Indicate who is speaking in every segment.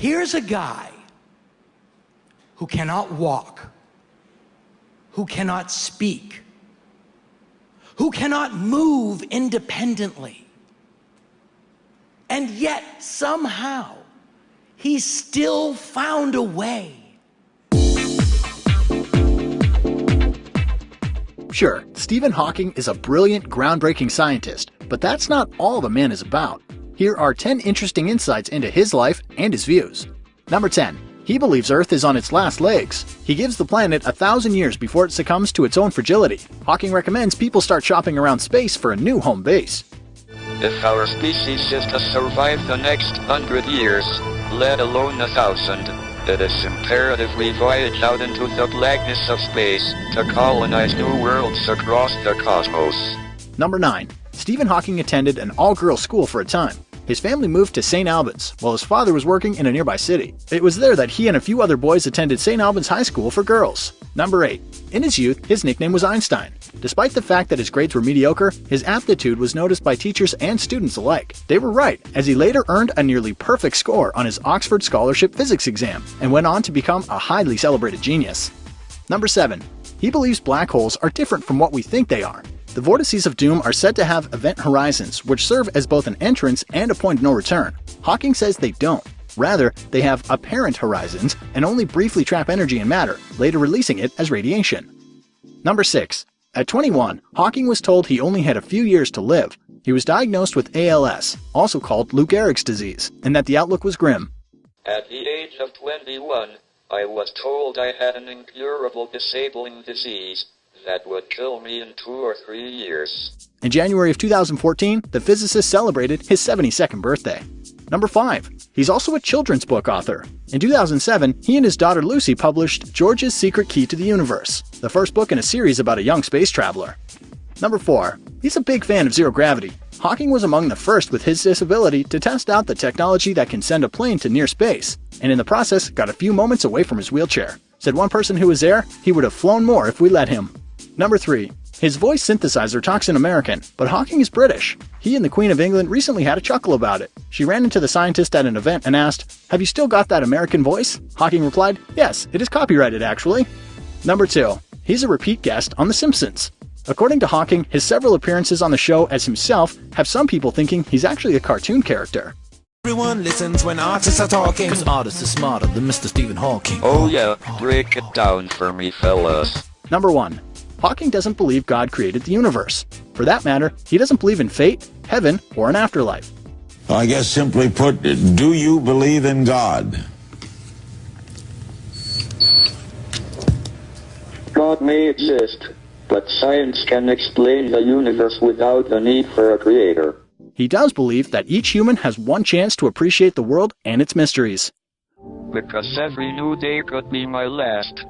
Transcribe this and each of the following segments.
Speaker 1: Here's a guy who cannot walk, who cannot speak, who cannot move independently, and yet somehow he still found a way.
Speaker 2: Sure, Stephen Hawking is a brilliant, groundbreaking scientist, but that's not all the man is about. Here are 10 interesting insights into his life and his views. Number 10. He believes Earth is on its last legs. He gives the planet 1,000 years before it succumbs to its own fragility. Hawking recommends people start shopping around space for a new home base.
Speaker 3: If our species is to survive the next 100 years, let alone 1,000, it is imperative we voyage out into the blackness of space to colonize new worlds across the cosmos.
Speaker 2: Number 9. Stephen Hawking attended an all-girls school for a time. His family moved to St. Albans, while his father was working in a nearby city. It was there that he and a few other boys attended St. Albans High School for girls. Number 8. In his youth, his nickname was Einstein. Despite the fact that his grades were mediocre, his aptitude was noticed by teachers and students alike. They were right, as he later earned a nearly perfect score on his Oxford Scholarship Physics exam, and went on to become a highly celebrated genius. Number 7. He believes black holes are different from what we think they are. The vortices of doom are said to have event horizons, which serve as both an entrance and a point of no return. Hawking says they don't. Rather, they have apparent horizons and only briefly trap energy and matter, later releasing it as radiation. Number 6. At 21, Hawking was told he only had a few years to live. He was diagnosed with ALS, also called Lou Gehrig's disease, and that the outlook was grim.
Speaker 3: At the age of 21, I was told I had an incurable disabling disease that would kill me in 2 or 3 years.
Speaker 2: In January of 2014, the physicist celebrated his 72nd birthday. Number 5. He's also a children's book author. In 2007, he and his daughter Lucy published George's Secret Key to the Universe, the first book in a series about a young space traveler. Number 4. He's a big fan of zero gravity. Hawking was among the first with his disability to test out the technology that can send a plane to near space, and in the process got a few moments away from his wheelchair. Said one person who was there, he would have flown more if we let him. Number 3. His voice synthesizer talks in American, but Hawking is British. He and the Queen of England recently had a chuckle about it. She ran into the scientist at an event and asked, "Have you still got that American voice?" Hawking replied, "Yes, it is copyrighted actually." Number 2. He's a repeat guest on The Simpsons. According to Hawking, his several appearances on the show as himself have some people thinking he's actually a cartoon character.
Speaker 4: Everyone listens when artists are talking, 'cause artists are smarter than Mr. Stephen Hawking.
Speaker 3: Oh yeah, break it down for me, fellas.
Speaker 2: Number 1. Hawking doesn't believe God created the universe. For that matter, he doesn't believe in fate, heaven, or an afterlife.
Speaker 5: I guess simply put, do you believe in God?
Speaker 3: God may exist, but science can explain the universe without the need for a creator.
Speaker 2: He does believe that each human has one chance to appreciate the world and its mysteries.
Speaker 3: Because every new day could be my last,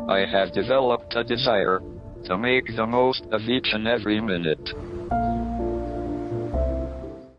Speaker 3: I have developed a desire to make the most of each and every minute.